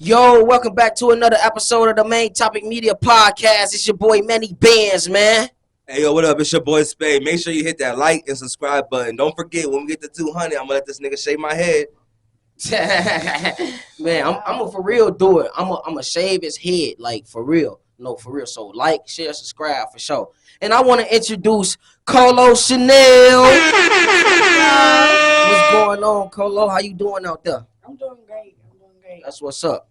Yo, welcome back to another episode of the Main Topic Media Podcast. It's your boy Manny Bands, man. Hey, yo, what up? It's your boy Spade. Make sure you hit that like and subscribe button. Don't forget, when we get to 200, I'm going to let this nigga shave my head. Man, I'm gonna for real do it. I'm gonna shave his head, like for real. No, for real. So like, share, subscribe for sure. And I want to introduce COLOCHANEL. What's going on, Colo? How you doing out there? I'm doing great. That's what's up.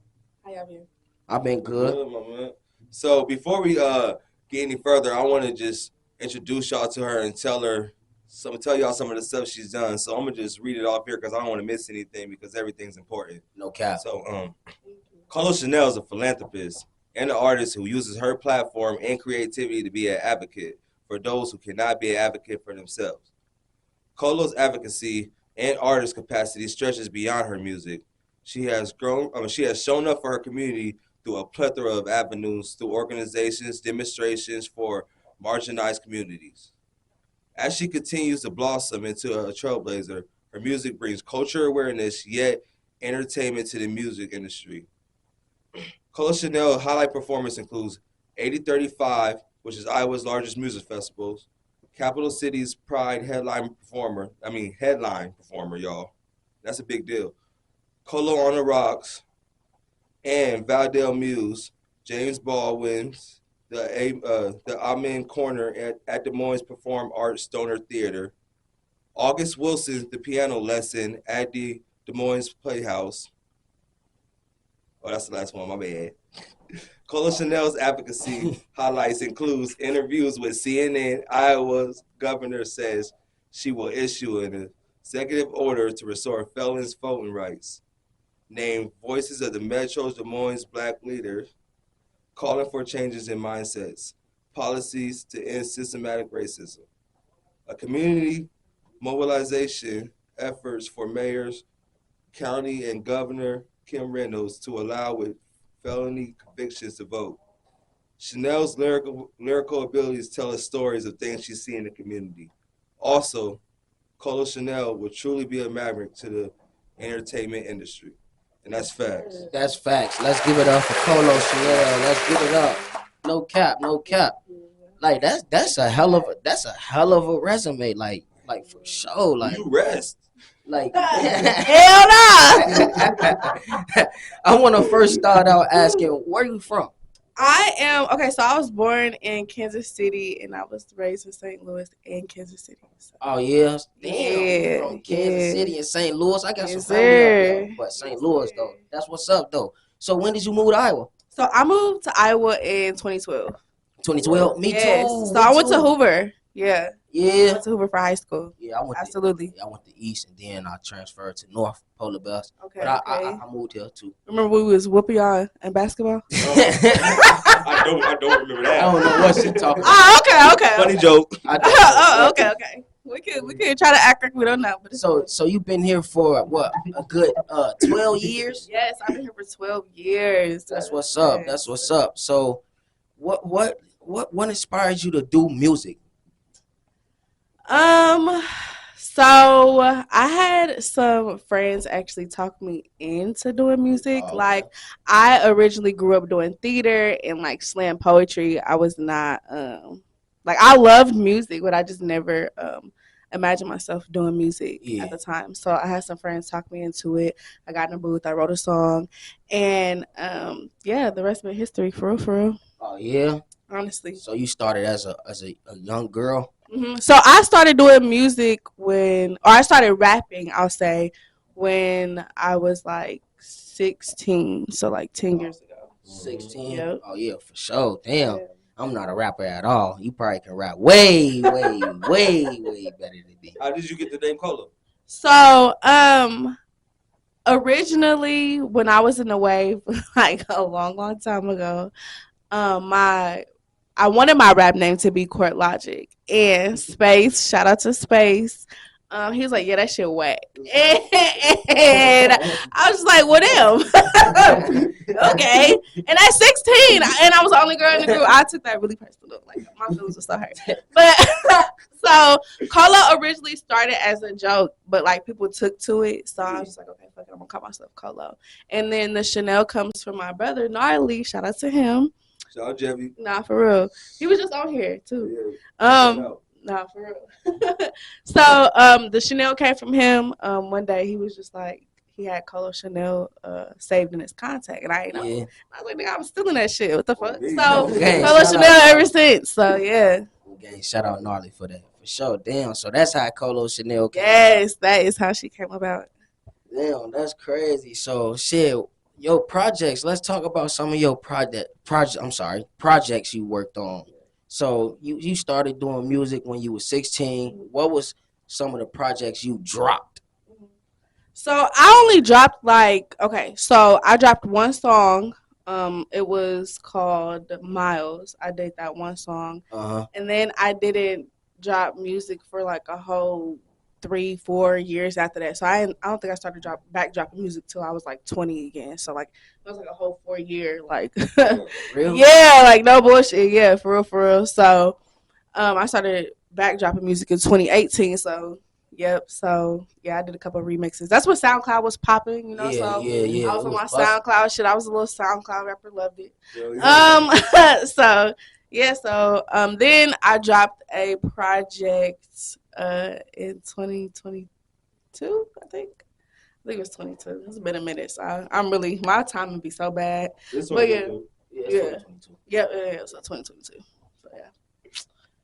How y'all been? I've been good. My man. So before we get any further, I want to just introduce y'all to her and tell y'all some of the stuff she's done. So I'm gonna just read it off here because I don't want to miss anything because everything's important. No cap. So COLOCHANEL is a philanthropist and an artist who uses her platform and creativity to be an advocate for those who cannot be an advocate for themselves. Colo's advocacy and artist capacity stretches beyond her music. She has shown up for her community through a plethora of avenues, through organizations, demonstrations for marginalized communities. As she continues to blossom into a trailblazer, her music brings culture awareness, yet entertainment to the music industry. COLOCHANEL highlight performance includes 8035, which is Iowa's largest music festival, Capital City's Pride headline performer, y'all. That's a big deal. Colo on the Rocks, and Valdale Muse, James Baldwin's the Amen Corner at Des Moines Perform Arts Stoner Theater, August Wilson's The Piano Lesson at the Des Moines Playhouse. Oh, that's the last one, my bad. COLOCHANEL's advocacy highlights includes interviews with CNN. Iowa's governor says she will issue an executive order to restore felons' voting rights. Named Voices of the Metro's Des Moines Black Leaders, calling for changes in mindsets, policies to end systematic racism. A community mobilization efforts for mayors, county, and Governor Kim Reynolds to allow with felony convictions to vote. Chanel's lyrical abilities tell us stories of things she sees in the community. Also, COLOCHANEL will truly be a maverick to the entertainment industry. And that's facts. That's facts. Let's give it up for COLOCHANEL. Let's give it up. No cap, no cap. Like that's a hell of a resume. Like for sure. Like You rest. like Hell no! I want to first start out asking, where you from? So I was born in Kansas City and I was raised in St. Louis and Kansas City. So. Oh yeah, damn. Yeah, From Kansas City and St. Louis. I got some Yes, family up sir. there, but St. Louis though. That's what's up though. So when did you move to Iowa? So I moved to Iowa in 2012. 2012. Me Yes. too. So me I went to too. Hoover. Yeah. I Yeah. went to Hoover for high school. Yeah, I went Absolutely. I went to East and then I transferred to North Polar Bears. Okay. But okay. I moved here too. Remember we was whooping y'all in basketball? I don't remember I that. don't know what she talking about. Oh, okay. Funny joke. I don't Oh, okay. We could try to act like we don't know. But it's So you've been here for what, a good 12 years? yes, I've been here for 12 years. That's what's up. That's what's up. So what inspired you to do music? So I had some friends actually talk me into doing music. Oh, okay. Like I originally grew up doing theater and like slam poetry. I was not like I loved music, but I just never imagined myself doing music at the time. So I had some friends talk me into it. I got in a booth, I wrote a song, and the rest of it history for real. Oh yeah. Honestly. So you started as a young girl. Mm-hmm. So I started doing music I started rapping, I'll say, when I was like 16. So like 10 years ago. 16. Yep. Oh yeah, for sure. Damn. Yeah. I'm not a rapper at all. You probably can rap way better than me. How did you get the name Colo? So originally when I was in the wave, like a long time ago, I wanted my rap name to be Court Logic, and Space, shout out to Space, He was like, yeah, that shit whack. And I was just like, what if? Okay. And at 16, and I was the only girl in the group, I took that really personal. Like, my feelings were so hurt. But so COLO originally started as a joke, but like people took to it. So I was just like, okay, fuck it, I'm gonna call myself COLO. And then the Chanel comes from my brother, Gnarly. Shout out to him. Shout out Jeffy. Nah, for real. He was just on here too. Yeah. Nah, for rew. So the Chanel came from him. One day he was just like, he had COLOCHANEL saved in his contact, and I ain't know. Yeah. I was like, nigga, I'm stealing that shit. What the fuck? Okay. So Okay, COLOCHANEL ever since. So yeah. Okay, shout out Gnarly for that. For sure. Damn. So that's how COLOCHANEL came. Yes, that is how she came about. Damn, that's crazy. So shit, your projects. Let's talk about some of your projects you worked on. So you started doing music when you were 16. What was some of the projects you dropped? So I only dropped so I dropped one song. It was called Miles. I did that one song. And then I didn't drop music for like a whole 3-4 years after that. So I don't think I started dropping music till I was like 20 again. So like it was like a whole 4 year like Real? yeah, like no bullshit. Yeah, for real. So I started back dropping music in 2018. So yep. So yeah, I did a couple of remixes. That's when SoundCloud was popping, you know. Yeah, So yeah. I was on my busting. SoundCloud shit. I was a little SoundCloud rapper, loved it. Yeah. So yeah, so then I dropped a project in 2022, I think it was 22. It's been a minute, so I'm really, my time would be so bad. But yeah, so 2022. So yeah.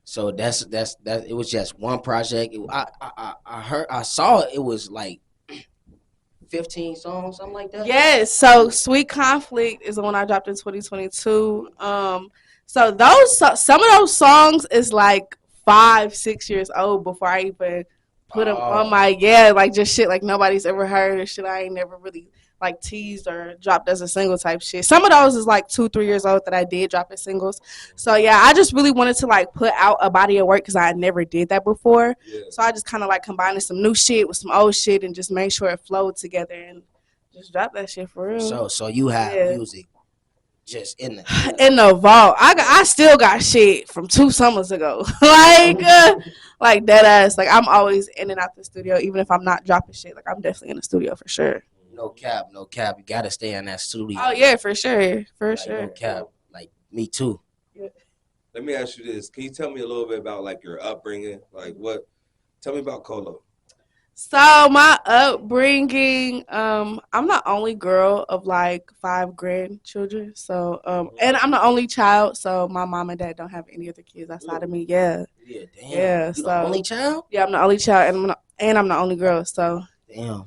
So that's that. It was just one project. I saw it was like 15 songs, something like that. Yes. So Sweet Conflict is the one I dropped in 2022. So some of those songs is like 5-6 years old before I even put them on my like just shit like nobody's ever heard or shit I ain't never really like teased or dropped as a single type shit. Some of those is like 2-3 years old that I did drop as singles. So yeah, I just really wanted to like put out a body of work because I never did that before. Yeah. So I just kind of like combined some new shit with some old shit and just made sure it flowed together and just drop that shit for real. So you have music just in the vault. I still got shit from 2 summers ago. like dead ass. Like I'm always in and out the studio, even if I'm not dropping shit. Like I'm definitely in the studio for sure. No cap. You gotta stay in that studio. Oh yeah, for sure, No cap. Like me too. Yeah. Let me ask you this: can you tell me a little bit about like your upbringing? Like what? Tell me about COLO. So my upbringing, I'm the only girl of like 5 grandchildren. So and I'm the only child. So my mom and dad don't have any other kids outside of me. Yeah. Yeah. Damn. Yeah. You so the only child? Yeah, I'm the only child, and I'm the only girl. So damn.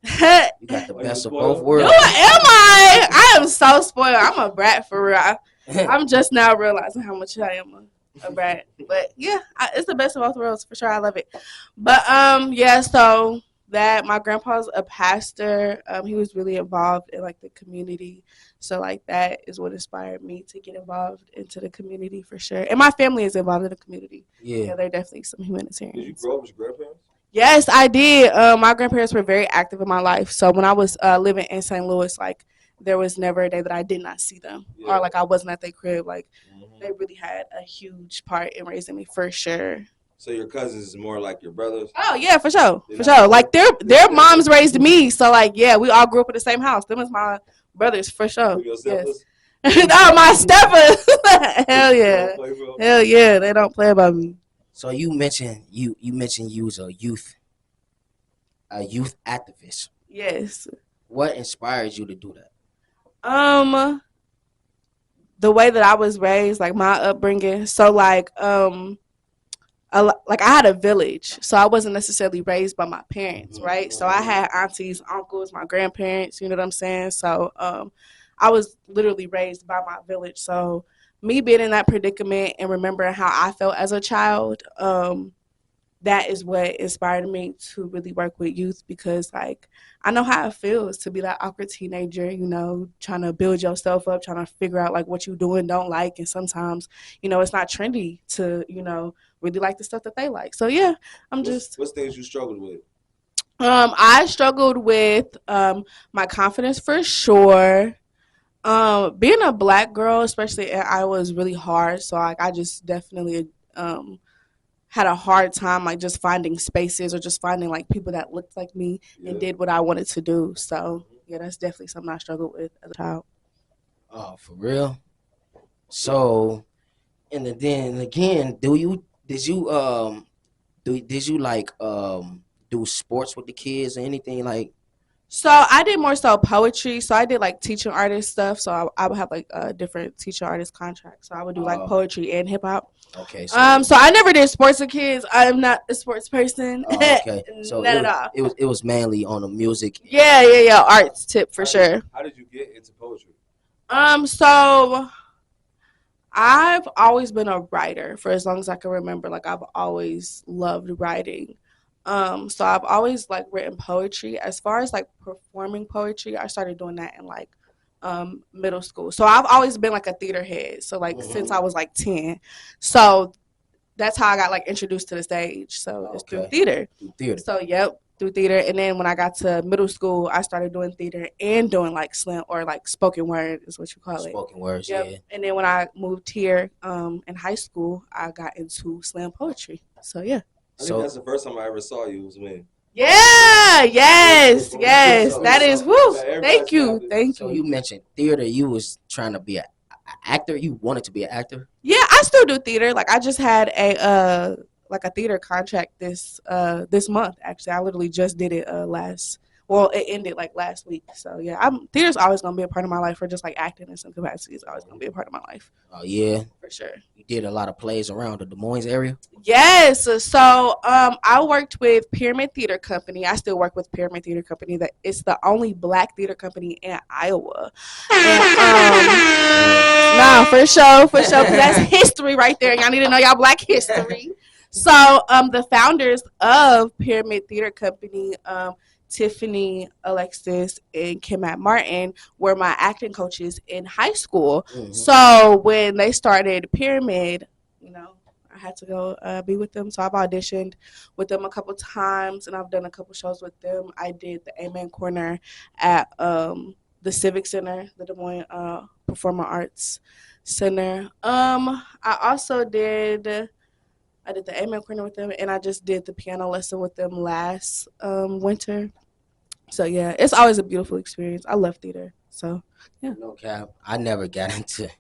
You got the best of both worlds. Am I? I am so spoiled. I'm a brat for real. I'm just now realizing how much I am a brat. But yeah, it's the best of both worlds for sure. I love it. But yeah, so that my grandpa's a pastor. He was really involved in like the community. So like that is what inspired me to get involved into the community for sure. And my family is involved in the community. Yeah, they're definitely some humanitarians. Did you grow up with your grandparents? Yes, I did. My grandparents were very active in my life. So when I was living in St. Louis, like there was never a day that I did not see them or like I wasn't at their crib. Like they really had a huge part in raising me for sure. So your cousins is more like your brothers? Oh yeah, for sure, for sure. Like their moms raised me, so like yeah, we all grew up in the same house. Them is my brothers for sure. Yes. No, my steppers. Hell yeah, hell yeah. They don't play about me. So you mentioned you was a youth activist. Yes. What inspires you to do that? The way that I was raised, like my upbringing. So like I had a village, so I wasn't necessarily raised by my parents, right? So I had aunties, uncles, my grandparents. You know what I'm saying? So I was literally raised by my village. So me being in that predicament and remembering how I felt as a child, that is what inspired me to really work with youth because, like, I know how it feels to be that awkward teenager, you know, trying to build yourself up, trying to figure out, like, what you do and don't like. And sometimes, you know, it's not trendy to, you know, really like the stuff that they like. So yeah, What's things you struggled with? I struggled with my confidence for sure. Being a black girl, especially in Iowa, is really hard. So like I just definitely had a hard time like just finding spaces or just finding like people that looked like me and did what I wanted to do. So yeah, that's definitely something I struggled with as a child. Oh, for real. So, and then again, did you like do sports with the kids or anything like? So I did more so poetry. So I did like teaching artist stuff. So I would have like a different teacher artist contract. So I would do like poetry and hip hop. Okay. So I never did sports with kids. I am not a sports person. Okay. So None at all. It was mainly on the music. Yeah. Arts tip for sure. How did you get into poetry? So I've always been a writer for as long as I can remember. Like I've always loved writing. So I've always like written poetry. As far as like performing poetry, I started doing that in like middle school. So I've always been like a theater head. So like since I was like 10. So that's how I got like introduced to the stage. So it's through theater. So through theater. And then when I got to middle school, I started doing theater and doing like slam or like spoken word is what you call it. Spoken words, yeah. And then when I moved here in high school, I got into slam poetry. So yeah. I think that's the first time I ever saw you was when. Yeah, yes. That is woo. Thank you. So you mentioned theater. You was trying to be an actor. You wanted to be an actor. Yeah, I still do theater. Like I just had a theater contract this month. Actually, I literally just did it it ended like last week. So yeah, theater's always gonna be a part of my life, or just like acting in some capacity is always gonna be a part of my life. Oh yeah, for sure. You did a lot of plays around the Des Moines area. Yes. So I worked with Pyramid Theater Company. I still work with Pyramid Theater Company. That it's the only black theater company in Iowa. And, for sure, because that's history right there. Y'all need to know y'all black history. So the founders of Pyramid Theater Company, Tiffany, Alexis, and Kim Martin were my acting coaches in high school. Mm-hmm. So when they started Pyramid, I had to go be with them. So I've auditioned with them a couple times, and I've done a couple shows with them. I did the Amen Corner at the Civic Center, the Des Moines Performing Arts Center. I also did the Amen Corner with them, and I just did the piano lesson with them last winter. So yeah, it's always a beautiful experience. I love theater. So yeah. No cap. I never got into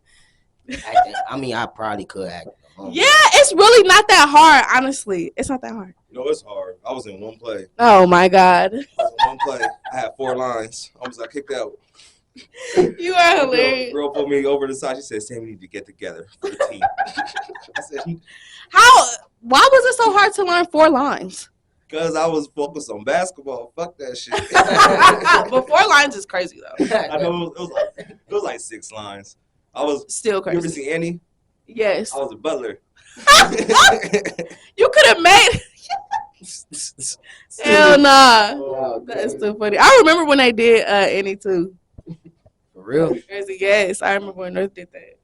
acting. I mean, I probably could act. Yeah, it's really not that hard. Honestly, it's not that hard. No, it's hard. I was in one play. Oh my God. I was in one play. I had 4 lines. I was kicked out. You are hilarious. Girl pulled me over the side. She said, "Sam, we need to get together for the team." I said, why was it so hard to learn 4 lines? Because I was focused on basketball. Fuck that shit. But 4 lines is crazy though. I know it was like 6 lines. I was still crazy. You ever see Annie? Yes. I was a butler. You could have made. Hell nah. Oh, that's too funny. I remember when they did Annie too. For real? Yes, I remember when they did that.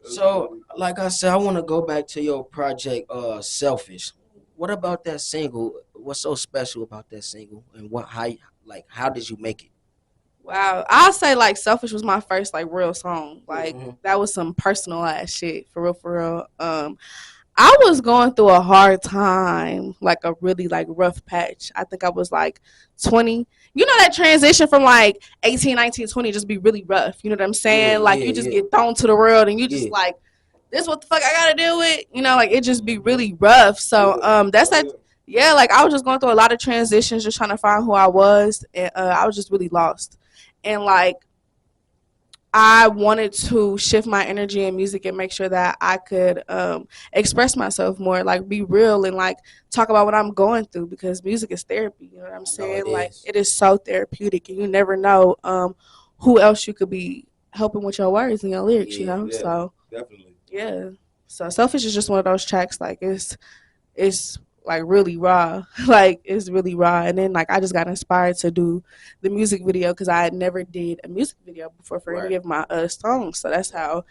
So, like I said, I want to go back to your project, Selfish. What about that single? What's so special about that single, and how did you make it? Wow, I'll say like Selfish was my first like real song. Like that was some personal ass shit for real. I was going through a hard time, like a really like rough patch. I think I was like 20. You know that transition from like 18, 19, 20 just be really rough. You know what I'm saying? You just get thrown to the world and you just like, this what the fuck I gotta deal with? Like it just be really rough. So that's that. Yeah, like I was just going through a lot of transitions, just trying to find who I was, and I was just really lost. And like I wanted to shift my energy in music and make sure that I could express myself more, like be real and like talk about what I'm going through, because music is therapy. You know what I'm saying? It is so therapeutic, and you never know who else you could be helping with your words and your lyrics. Yeah, so definitely. Yeah. So Selfish is just one of those tracks. Like it's like really raw. Like it's really raw. And then like I just got inspired to do the music video because I had never did a music video before for any of my songs. So that's how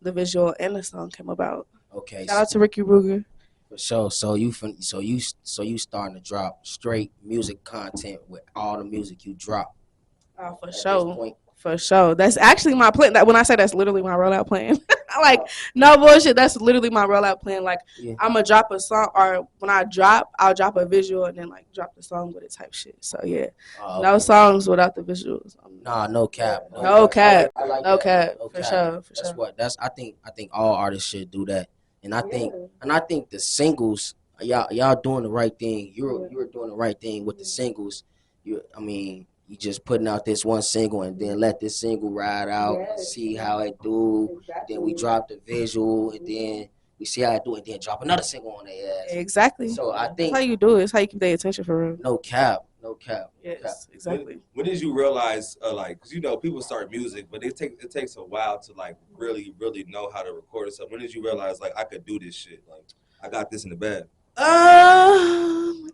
the visual and the song came about. Okay. Shout out to Ricky Ruger. For sure. So you starting to drop straight music content with all the music you drop. Oh, for At this sure. point. For sure. That's actually my plan. That when I say that's literally my rollout plan. Like, no bullshit. That's literally my rollout plan. Like, Yeah. I'm gonna drop a song, or when I drop, I'll drop a visual and then like drop the song with it type shit. So yeah, no Okay. songs without the visuals. Nah, no cap. No cap. I like No that. cap. No For cap. sure. For That's sure. what that's I think all artists should do that. And I think the singles, y'all doing the right thing. You're doing the right thing with the singles. You just putting out this one single and then let this single ride out, see how it do. Then we drop the visual and then we see how it do and then drop another single on their ass. Exactly. So I That's think how you do it. It's how you keep their attention for real. no cap. Yes, exactly. When did you realize, like, because people start music, but it takes a while to like really know how to record it. So when did you realize like I could do this shit? Like I got this in the bag.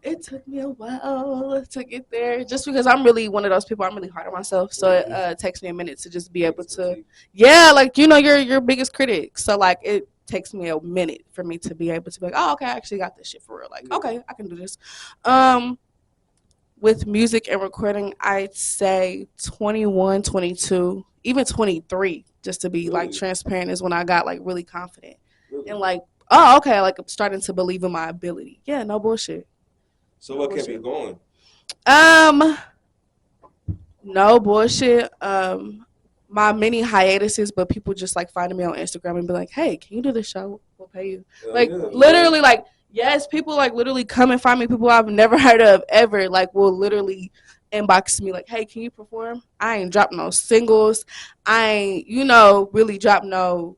It took me a while to get there, just because I'm really one of those people. I'm really hard on myself, so it takes me a minute to just be able to, like your biggest critic. So like it takes me a minute for me to be able to be like, oh, okay, I actually got this shit for real. Like, okay, I can do this. With music and recording, I'd say 21, 22, even 23, just to be like transparent, is when I got like really confident and like, oh, okay, like I'm starting to believe in my ability. Yeah, no bullshit. So what kept you going? No bullshit. My many hiatuses, but people just like finding me on Instagram and be like, hey, can you do this show? We'll pay you. Literally, like, yes, people like literally come and find me. People I've never heard of ever, like, will literally inbox me like, hey, can you perform? I ain't dropped no singles. I ain't, really dropped no,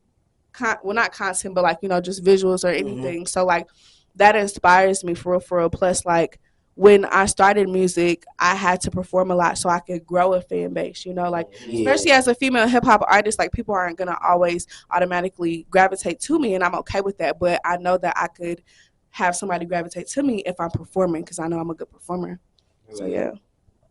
not content, but like, just visuals or anything. So like that inspires me for real. Plus, like, when I started music, I had to perform a lot so I could grow a fan base, especially as a female hip hop artist, like people aren't going to always automatically gravitate to me, and I'm okay with that. But I know that I could have somebody gravitate to me if I'm performing, because I know I'm a good performer. So yeah.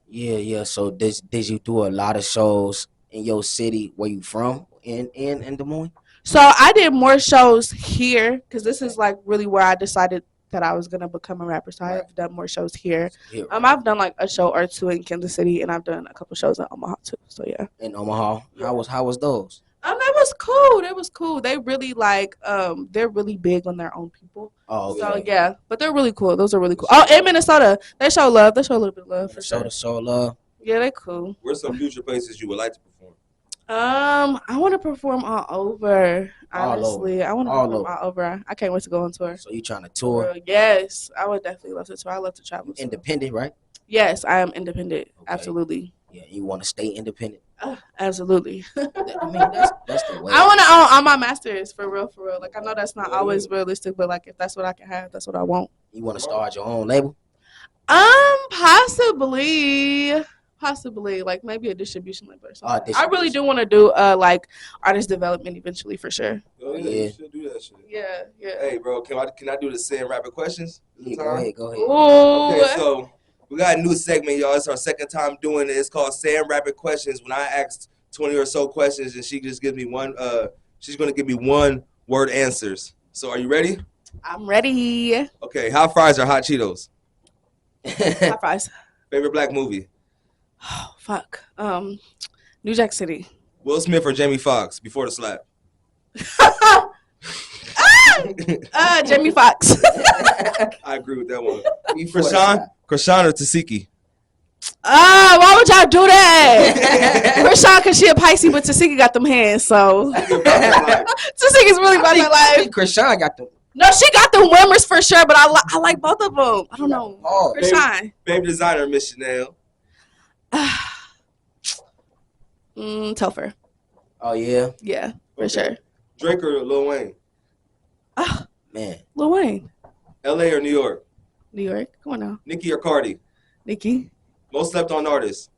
Yeah. So did you do a lot of shows in your city where you from in Des Moines? So I did more shows here because this is like really where I decided that I was gonna become a rapper. So I have done more shows here. I've done like a show or two in Kansas City, and I've done a couple shows in Omaha too. So yeah. In Omaha, how was those? That was cool. They really like they're really big on their own people. Oh, okay. So yeah, but they're really cool. Those are really cool. Oh, in Minnesota, they show love. They show a little bit of love for sure. Show love. Yeah, they cool. Where's some future places you would like to perform? I want to perform all over. Honestly, I want to perform all over. I can't wait to go on tour. So you trying to tour? Yes, I would definitely love to tour. I love to travel. Independent, right? Yes, I am independent. Okay. Absolutely. Yeah, you want to stay independent? Absolutely. I mean, that's the way. I want to own all my masters for real. Like, I know that's not always realistic, but like if that's what I can have, that's what I want. You want to start your own label? Possibly, like maybe a distribution label or something. I really do want to do like artist development eventually for sure. Oh yeah, you should do that shit. Yeah. Hey, bro, can I do the same rapid questions? Yeah, go ahead. Ooh. Okay, so we got a new segment, y'all. It's our second time doing it. It's called Sam Rapid Questions. When I asked 20 or so questions, and she just gives me one. She's gonna give me one word answers. So are you ready? I'm ready. Okay, hot fries or hot Cheetos? Hot fries. Favorite black movie? Oh, fuck. New Jack City. Will Smith or Jamie Foxx before the slap? Jamie Foxx. I agree with that one. Krishan or Tasiki? Why would y'all do that? Krishan, because she a Pisces, but Tasiki got them hands, so. Tasiki's really about that life. I think Krishan got them. No, she got the wimmers for sure, but I like both of them. I don't know. Krishan. Favorite designer, Miss Chanel? Topher. Oh, yeah? Yeah, for sure. Drake or Lil Wayne? Man. Lil Wayne. LA or New York? New York. Come on now. Nicki or Cardi? Nicki. Most slept on artists?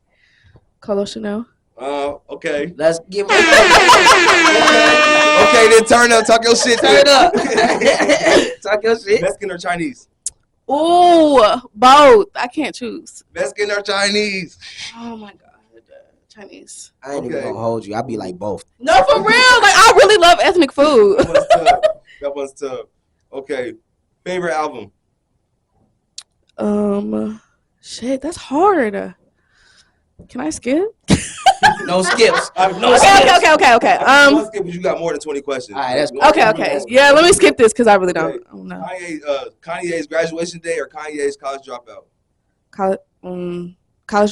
COLOCHANEL. Okay. Let's give it. Okay, then turn up. Talk your shit. Turn up. Talk your shit. Mexican or Chinese? Ooh, both. I can't choose. Mexican or Chinese? Oh my God. Chinese. I ain't even gonna hold you. I'll be like both. No, for real. Like, I really love ethnic food. That one's tough. Okay. Favorite album? Shit, that's hard. Can I skip? No skips. No Okay, skips. okay. One skip because you got more than 20 questions. All right, that's Okay. Yeah, let me skip this because I really don't know. Kanye's graduation day or Kanye's college dropout? College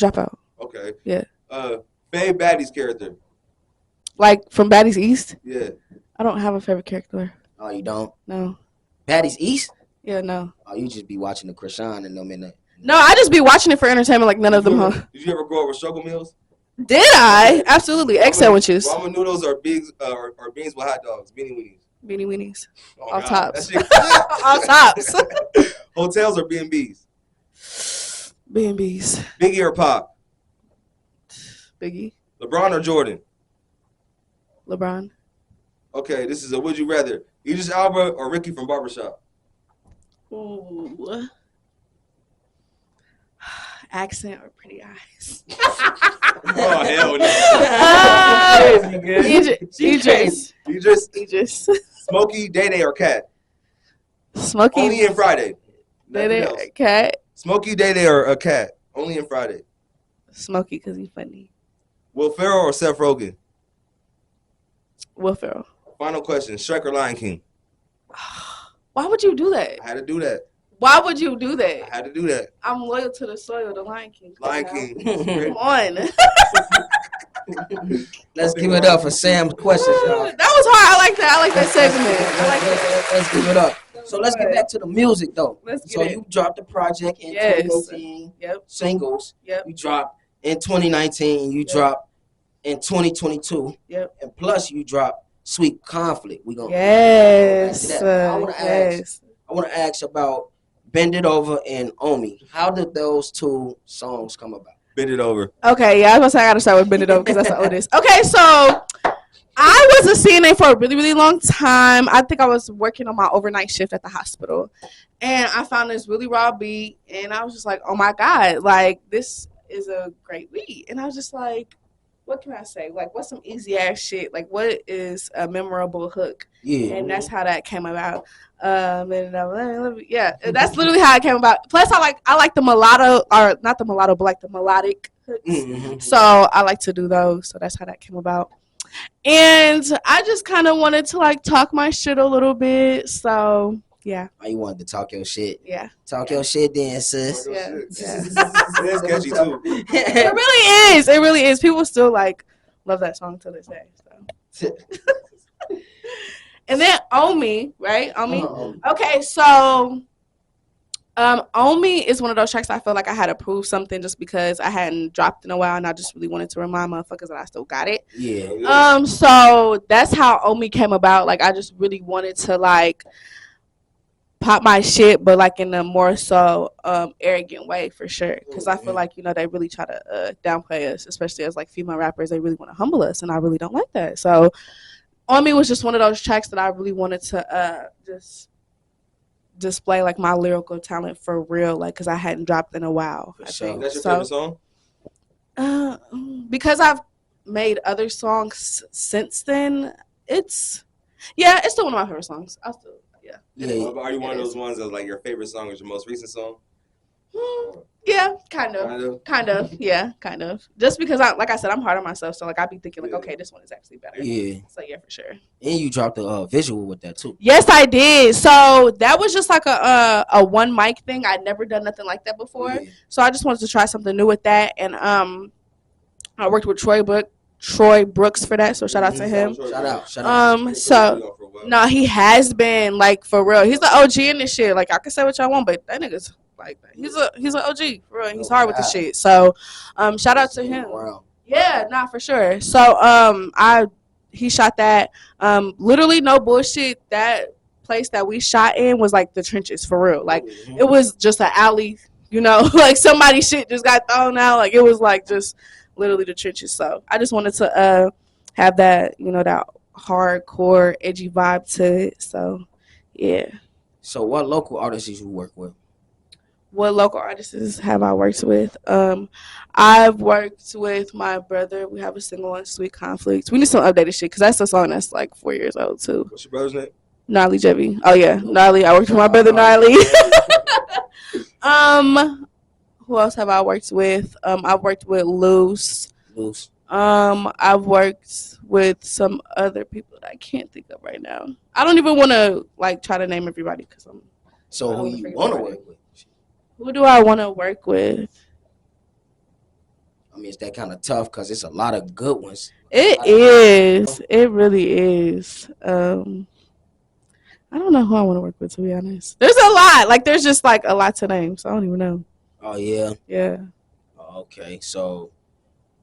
dropout. Okay. Yeah. Fave Baddies character? Like from Baddies East? Yeah. I don't have a favorite character. Oh, you don't? No. Baddies East? Yeah, no. Oh, you just be watching the Krishan and them in the. No, I just be watching it for entertainment like none of them, huh? Did you ever grow up with struggle meals? Did I? Absolutely. Egg sandwiches. Ramen noodles or beans with hot dogs? Beanie weenies? Beanie weenies. Oh, All God. tops. That shit- All tops. Hotels or B&Bs? B&Bs. Biggie or Pop? Biggie. LeBron or Jordan? LeBron. Okay, this is a would you rather. Idris Elba or Ricky from Barbershop? Ooh. Accent or pretty eyes? Oh, hell no. Idris. Smokey, Day or Cat? Smokey. Only in Friday. Nothing else. Cat. Smokey, Day or a Cat? Only in Friday. Smokey because he's funny. Will Ferrell or Seth Rogen? Will Ferrell. Final question. Shrek or Lion King? Why would you do that? I had to do that. Why would you do that? I had to do that. I'm loyal to the soil, the Lion King. Lion King. Come on. Let's give it up for Sam's questions, y'all. That was hard. I like that. I like that segment. I like that. Let's give it up. So let's get back to the music, though. Let's get So it. you dropped the project in Yes. 2018. Yep. Singles. Yep. You dropped in 2019. You Yep. dropped in 2022. Yep. And plus you dropped Sweet Conflict. We gonna Yes. I wanna Yes. ask about Bend It Over and Omi. How did those two songs come about? Bend it over. Okay, yeah, I was gonna say I gotta start with Bend It Over because that's the oldest. Okay, so I was a CNA for a really, really long time. I think I was working on my overnight shift at the hospital, and I found this really raw beat, and I was just like, oh my God, like this is a great beat. And I was just like, what can I say? Like, what's some easy ass shit? Like, what is a memorable hook? Yeah. And that's how that came about. Yeah, that's literally how it came about. Plus, I like the mulatto, or not the mulatto, but like the melodic hooks. Mm-hmm. So I like to do those. So that's how that came about. And I just kind of wanted to like talk my shit a little bit. So yeah, Oh, you wanted to talk your shit. yeah. Talk your shit then, sis. Yeah. That's catchy too. It really is. It really is. People still like love that song to this day. So. And then Omi, right? Omi. Okay, so Omi is one of those tracks I feel like I had to prove something just because I hadn't dropped in a while, and I just really wanted to remind motherfuckers that I still got it. Yeah. So that's how Omi came about. Like I just really wanted to like pop my shit, but like in a more so arrogant way for sure. Because I feel like, you know, they really try to downplay us, especially as like female rappers. They really want to humble us, and I really don't like that. So Omi was just one of those tracks that I really wanted to just display like my lyrical talent for real, like because I hadn't dropped in a while. I think. That's your favorite song? Because I've made other songs since then. It's still one of my favorite songs. Yeah. Are you one of those ones that's like your favorite song is your most recent song? Yeah, kind of. Yeah, kind of. Just because like I said, I'm hard on myself, so like I be thinking like, okay, this one is actually better. Yeah. So yeah, for sure. And you dropped a visual with that too. Yes, I did. So that was just like a one mic thing. I'd never done nothing like that before. Yeah. So I just wanted to try something new with that. And I worked with Troy Brooks for that. So shout out to him. Shout out. So no, he has been like for real. He's the OG in this shit. Like I can say what y'all want, but that nigga's like he's an OG for real. He's hard with the shit. So shout out to him. Yeah, nah, for sure. So he shot that. Literally no bullshit. That place that we shot in was like the trenches for real. Like it was just an alley, you know, like somebody's shit just got thrown out. Like it was like just literally the trenches. So I just wanted to have that, you know, that hardcore edgy vibe to it. So yeah. So what local artists did you work with? What local artists have I worked with? I've worked with my brother. We have a single on Sweet Conflict. We need some updated shit because that's a song that's like 4 years old too. What's your brother's name? Gnarly Jebby. Oh yeah, Gnarly. I worked with my brother Gnarly. Who else have I worked with? I've worked with Loose. Loose. I've worked with some other people that I can't think of right now. I don't even want to like try to name everybody because I'm. So I who wanna you forget want to somebody. work with? Who do I want to work with? I mean, it's that kind of tough because it's a lot of good ones. It is. It really is. I don't know who I want to work with, to be honest. There's a lot. Like, there's just like a lot to name, so I don't even know. Oh yeah. Yeah. Okay. So,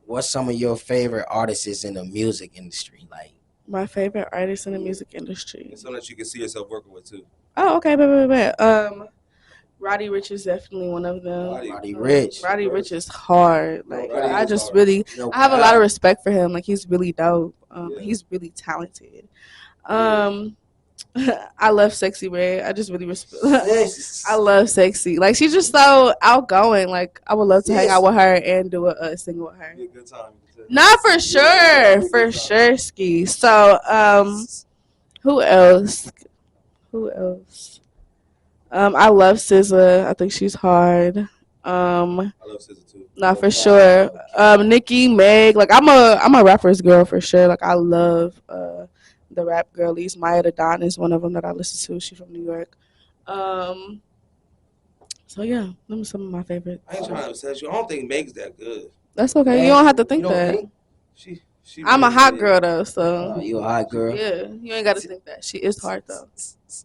what's some of your favorite artists in the music industry? Like, My favorite artist in the music industry. And something that you can see yourself working with too. Oh, okay, bet. Roddy Ricch is definitely one of them. Roddy Ricch. Roddy Ricch is hard. Like, Roddy I is just hard. really, You know, I have a lot of respect for him. Like, he's really dope. Yeah. He's really talented. I love Sexy Red. I just really respect. I love Sexy. Like, she's just so outgoing. Like, I would love to hang out with her and do a single with her. Be a good time. Not for sure, Ski. So, who else? I love SZA. I think she's hard. I love SZA too. Not for sure. Nicki, Meg. Like, I'm a rapper's girl for sure. Like, I love the rap girlies. Maya the Don is one of them that I listen to. She's from New York. So yeah, them are some of my favorites. I ain't trying to upset you. I don't think Meg's that good. That's okay. You don't have to think You don't that. think? She I'm a really hot is. girl though, so You a hot girl. yeah, you ain't got to think that. She is hard though.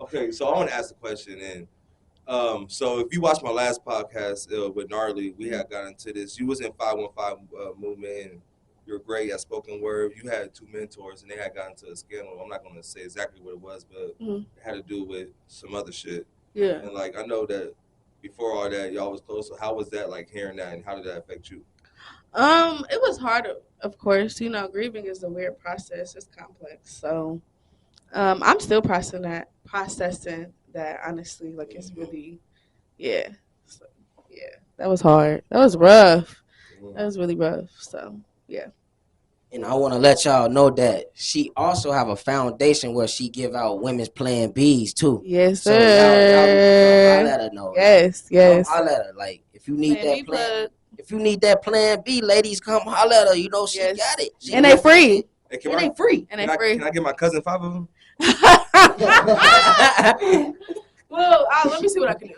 Okay, so I want to ask a question. And so if you watched my last podcast with Gnarly, we had got into this. You was in 515 movement, and you're great at spoken word. You had two mentors, and they had gotten into a scandal. I'm not going to say exactly what it was, but it had to do with some other shit. Yeah. And like I know that before all that, y'all was close. So how was that like hearing that, and how did that affect you? It was hard, of course. You know, grieving is a weird process. It's complex. So, I'm still processing that honestly. Like, it's really, yeah. So, yeah. That was hard. That was rough. That was really rough. So, yeah. And I want to let y'all know that she also have a foundation where she give out women's Plan Bs too. Yes, So sir. y'all let her know. Yes. Holler at her. Like, if you need Plan that B plan, plug. if you need that Plan B, ladies, come holler at her. You know she Yes. got it. And they free. Hey, And they free. And they free. Can I get my cousin 5 of them? Well, let me see what I can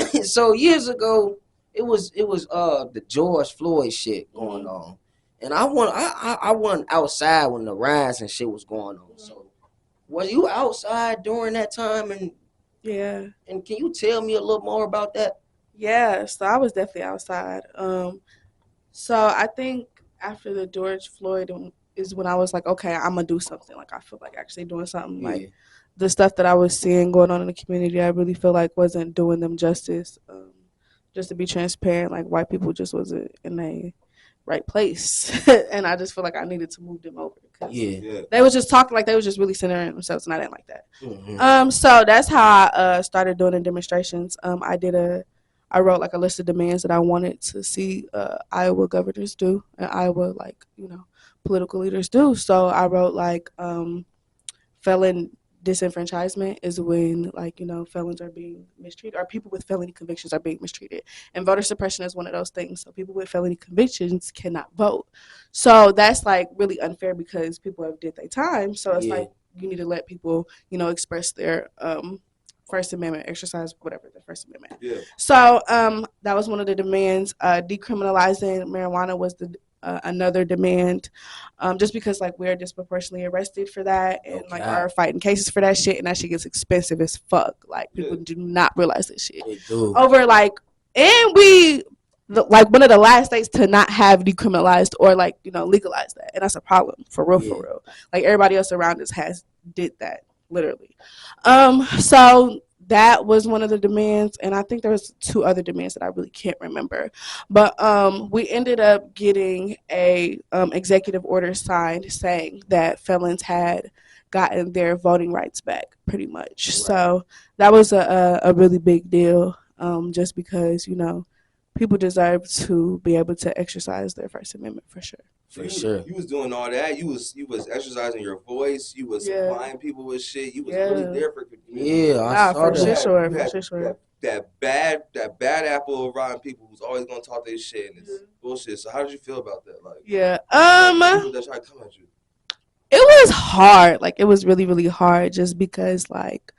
do. So years ago, it was the George Floyd shit going on, and I went outside when the riots and shit was going on. So was you outside during that time? And Yeah. and can you tell me a little more about that? Yeah, so I was definitely outside. So I think after the George Floyd is when I was like, okay, I'm gonna do something. Like, I feel like actually doing something. Yeah. Like, the stuff that I was seeing going on in the community, I really feel like wasn't doing them justice. Just to be transparent, like, white people just wasn't in a right place, and I just feel like I needed to move them over. Yeah. They was just talking like they was just really centering themselves, and I didn't like that. Mm-hmm. So that's how I started doing the demonstrations. I wrote like a list of demands that I wanted to see Iowa governors do and Iowa, like, political leaders do. So I wrote like felon disenfranchisement is when, like, felons are being mistreated, or people with felony convictions are being mistreated, and voter suppression is one of those things. So people with felony convictions cannot vote. So that's like really unfair because people have did their time. So it's like you need to let people express their First Amendment, exercise whatever the First Amendment. Yeah. So that was one of the demands. Decriminalizing marijuana was another demand, just because like we're disproportionately arrested for that, and like are fighting cases for that shit, and that shit gets expensive as fuck. Like, people do not realize this shit. They do. Over like, and we like one of the last states to not have decriminalized or like legalized that, and that's a problem for real. Like, everybody else around us did that literally. So that was one of the demands, and I think there was 2 other demands that I really can't remember. But we ended up getting a executive order signed saying that felons had gotten their voting rights back, pretty much. Right. So that was a really big deal, just because people deserve to be able to exercise their First Amendment for sure. For sure. You was doing all that. You was exercising your voice. You was Yeah. supplying people with shit. You was Yeah. really there for the community. Yeah, I Nah, saw for that. sure. You had that bad apple of rotten people who's always gonna talk their shit and it's bullshit. So how did you feel about that? Like, Yeah. people that try to come at you. It was hard. Like, it was really, really hard just because, like,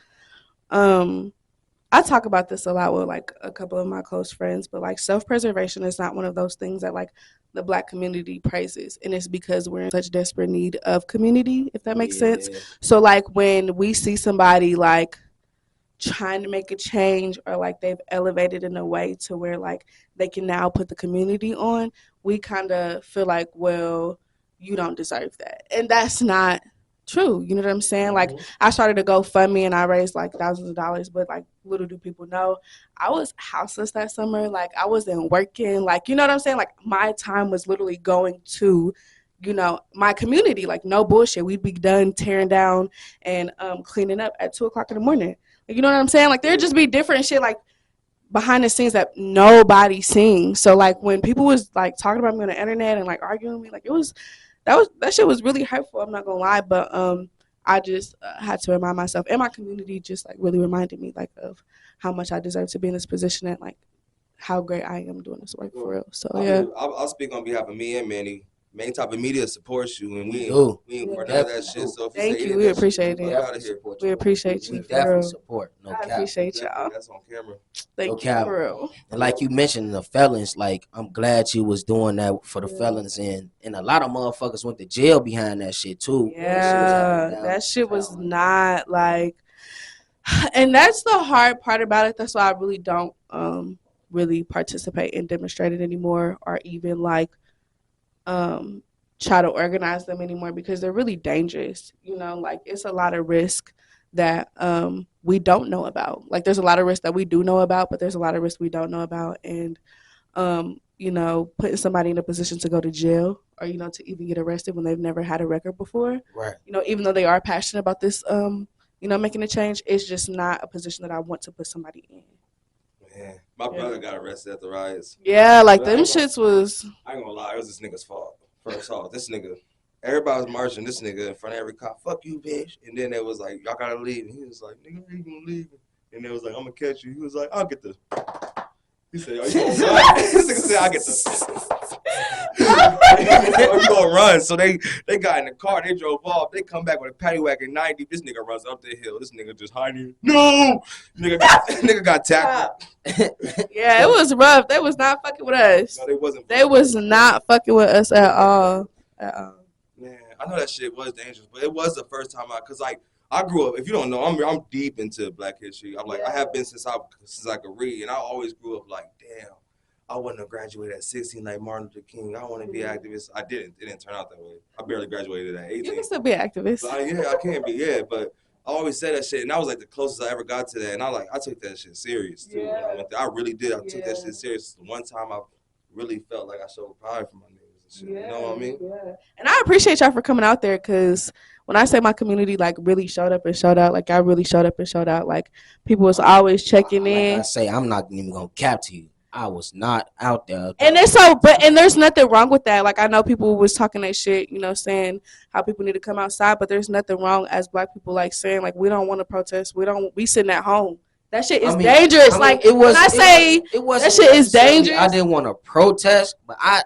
I talk about this a lot with, like, a couple of my close friends, but, like, self-preservation is not one of those things that, like, the Black community praises. And it's because we're in such desperate need of community, if that makes sense. So, like, when we see somebody, like, trying to make a change or, like, they've elevated in a way to where, like, they can now put the community on, we kind of feel like, well, you don't deserve that. And that's not true. You know what I'm saying? Like, I started a GoFundMe and I raised like thousands of dollars, but like, little do people know, I was houseless that summer. Like, I wasn't working. Like, you know what I'm saying? Like, my time was literally going to, you know, my community. Like, no bullshit. We'd be done tearing down and cleaning up at 2:00 in the morning. Like, you know what I'm saying? Like, there'd just be different shit like behind the scenes that nobody sees. So like, when people was like talking about me on the internet and like arguing with me, like, it was that shit was really hurtful. I'm not gonna lie, but I just had to remind myself, and my community just like really reminded me like of how much I deserve to be in this position and like how great I am doing this work for real. So yeah, I'll speak on behalf of me and Manny. Main Type of Media supports you, and we ain't for none of that shit. So if you thank say you, any we of that appreciate shit, it. get out of here. We appreciate We you for definitely real. support. No I cap. appreciate y'all. That's on camera. Thank you cap. for real. And like you mentioned, the felons, like, I'm glad you was doing that for the felons, and a lot of motherfuckers went to jail behind that shit too. Yeah, that shit was not like, and that's the hard part about it. That's why I really don't really participate in demonstrating anymore, or even like try to organize them anymore, because they're really dangerous. You know, like, it's a lot of risk that we don't know about. Like, there's a lot of risk that we do know about, but there's a lot of risk we don't know about. And you know, putting somebody in a position to go to jail, or, you know, to even get arrested when they've never had a record before. Right. You know, even though they are passionate about this, you know, making a change, it's just not a position that I want to put somebody in. Man, my brother got arrested at the riots. Yeah, like, them shits was. I ain't gonna lie, it was this nigga's fault. First off, this nigga, everybody was marching this nigga in front of every cop. Fuck you, bitch. And then it was like, y'all gotta leave. And he was like, nigga, where you gonna leave? And it was like, I'm gonna catch you. He was like, I'll get the. He said, are you gonna run? This nigga said, I'll get the. Are you gonna run? So they got in the car, they drove off, they come back with a paddy wagon 90. This nigga runs up the hill. This nigga just hiding. No! Nigga got tackled. Yeah, it was rough. They was not fucking with us. No, they wasn't. They was not fucking with us at all. Man, I know that shit was dangerous, but it was the first time cause like, I grew up. If you don't know, I'm deep into Black history. I'm like, I have been since I could read, and I always grew up like, damn, I wouldn't have graduated at 16 like Martin Luther King. I want to be an activist. I didn't. It didn't turn out that way. I barely graduated at 18. You can still be an activist. But I can be. Yeah, but I always said that shit, and that was like the closest I ever got to that. And I took that shit serious too. When I went there. I really did. I took that shit serious. The one time I really felt like I showed pride for my niggas and shit. You know what I mean? Yeah. And I appreciate y'all for coming out there, because when I say my community like really showed up and showed out, like, I really showed up and showed out. Like, people was always checking in. Like I say, I'm not even gonna cap to you. I was not out there. And it's and there's nothing wrong with that. Like, I know people was talking that shit, you know, saying how people need to come outside, but there's nothing wrong as Black people, like, saying like, we don't want to protest. We sitting at home. That shit is dangerous. Like, it was. When I say that shit is dangerous, I didn't want to protest, but I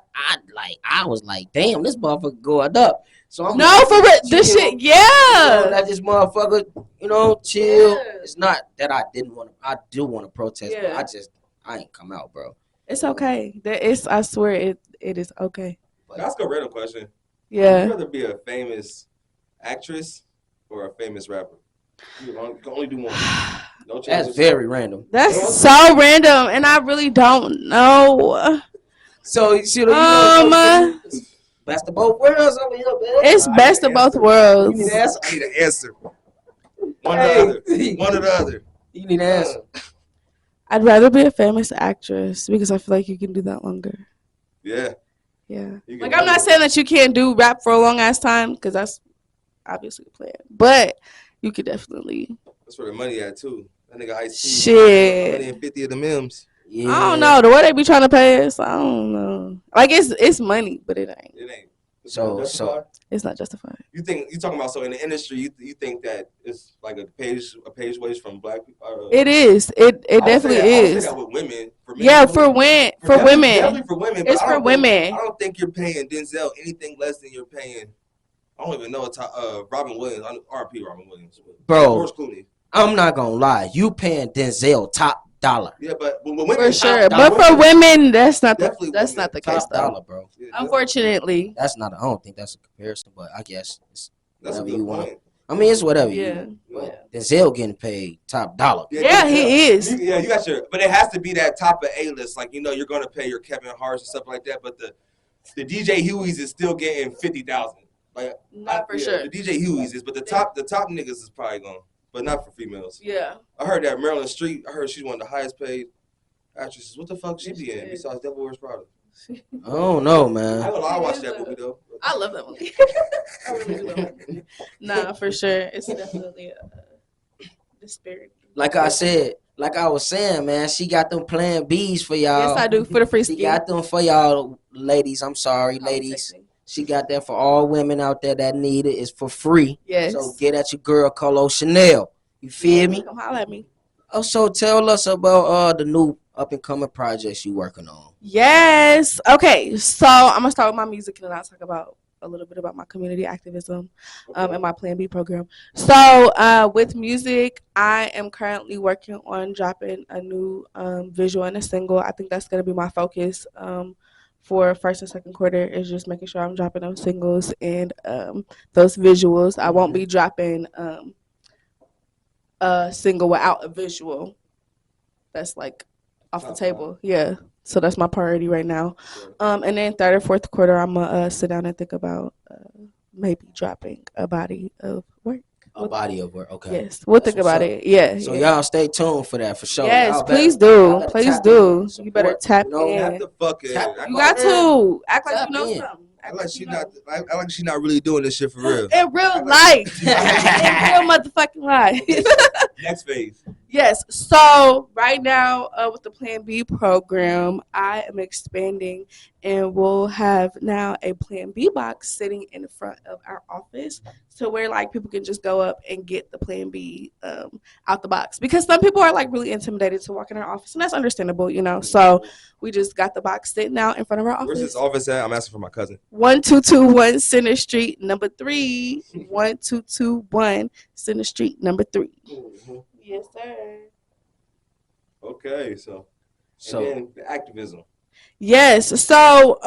was like, damn, this motherfucker going up. So I'm for real, this shit, let this motherfucker, you know, chill. Yeah. It's not that I didn't want to. I do want to protest, but I ain't come out, bro. It's okay. I swear it is okay. Ask a random question. Yeah. Would you rather be a famous actress or a famous rapper? You can only do one. No chances. That's very random. That's so random, and I really don't know. So you know, best of both worlds over here, man. It's best of both worlds. I need an answer. One or the other. One or the other. You need an answer. I'd rather be a famous actress, because I feel like you can do that longer. Yeah. Yeah. Like, I'm not saying that you can't do rap for a long ass time, because that's obviously a plan. But you could definitely. That's where the money at too. That nigga Ice-T. Shit. 150 of the memes. Yeah. I don't know the way they be trying to pay us. I don't know. Like it's money, but it ain't. It ain't. It's So- not justified? It's not justified. You talking about, so in the industry, you think that it's like a page wage from black people? It is. It definitely I would say is. that with women. For men, Yeah, for for women. women. Definitely for women. But It's I for don't think- women. I don't think you're paying Denzel anything less than you're paying. I don't even know Robin Williams. R.P. Robin Williams. Bro. George Clooney. I'm not gonna lie. You paying Denzel top dollar. Yeah, but women, For sure. dollar. But for women, that's not Definitely the that's women. not the case Top though. dollar, bro. Yeah, Unfortunately. That's not. I don't think that's a comparison, but I guess it's that's a whatever good you want. point. I mean, it's whatever you Yeah. want. But Denzel getting paid top dollar. Yeah, he is. Yeah, you got your, but it has to be that top of A-list. Like, you're gonna pay your Kevin Hart's and stuff like that. But the DJ Hueys is still getting 50,000. Like, Not for sure. The DJ Hueys is, but the top niggas is probably going, but not for females. Yeah. I heard that Marilyn Street. I heard she's one of the highest paid actresses. What the fuck she Yes, be she in is. besides Devil Wears Prada? I don't know, man. I watched that movie though. I love that movie. I really do love that movie. Nah, for sure. It's definitely a disparity. Like I said, like I was saying, man, she got them plan Bs for y'all. Yes, I do. For the free She skin. got them for y'all, ladies. I'm sorry, ladies. She got that for all women out there that need it. It's for free. Yes. So get at your girl, COLOCHANEL. You feel me? Come holler at me. Also, tell us about the new up and coming projects you working on. Yes. Okay. So I'm gonna start with my music and then I'll talk about a little bit about my community activism and my Plan B program. So with music, I am currently working on dropping a new visual and a single. I think that's gonna be my focus for first and second quarter, is just making sure I'm dropping those singles and those visuals. I won't be dropping a single without a visual. That's like off the table. Yeah. So that's my priority right now. And then third or fourth quarter, I'm gonna sit down and think about maybe dropping a body of work. A body of work. Okay. Yes, we'll That's think about what's up. it. Yeah. So yeah. y'all stay tuned for that for sure. Yes, Y'all please better- y'all do. better Please tap do. in, You support, better tap you know, in. Have to fucking. Tap- You got to act like Tap you know in. something. Act like she not really doing this shit for real. In real life. In real motherfucking life. Next phase. Yes. So right now with the Plan B program, I am expanding and we'll have now a Plan B box sitting in the front of our office, to where like people can just go up and get the Plan B out the box, because some people are like really intimidated to walk in our office, and that's understandable, you know. So we just got the box sitting out in front of our office. Where's this office at? I'm asking for my cousin. 1221 Center Street, number 3. 1221 Center Street, number 3. Yes, sir. Okay, so So and then the activism. Yes. So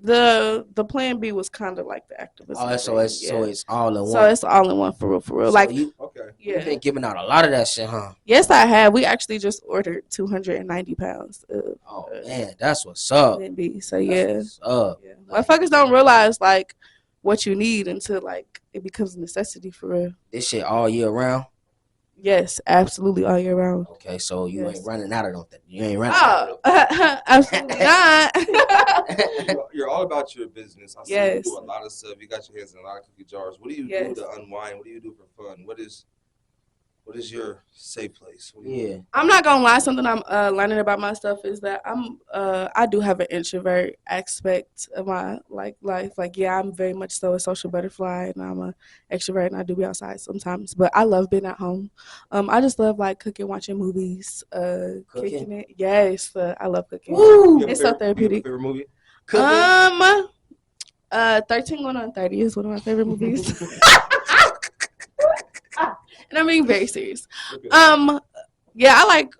the Plan B was kind of like the activism. so thing, it's yeah. so it's all in one. So it's all in one, for real, for real. So Like you yeah. been giving out a lot of that shit, huh? Yes, I have. We actually just ordered 290 pounds of Oh man, that's what's up. Plan B. So That's yeah. what's up. Yeah. Motherfuckers don't realize like what you need until like it becomes a necessity, for real. This shit all year round. Yes, absolutely, all year round. Okay, so you Yes. ain't running out of them. You ain't running out of Oh, absolutely not. them. You're all about your business. I see Yes. you do a lot of stuff. You got your hands in a lot of cookie jars. What do you Yes. do to unwind? What do you do for fun? What is your safe place? What do you Yeah. I'm not gonna lie. Something I'm learning about myself is that I do have an introvert aspect of my life. Like yeah, I'm very much so a social butterfly, and I'm a extrovert, and I do be outside sometimes. But I love being at home. I just love like cooking, watching movies, kicking it. Yes, I love cooking. Woo! You have a It's so favorite- therapeutic. Favorite movie? Cooking. 13 going on 30 is one of my favorite movies. And I'm being very serious. Okay. Yeah, I like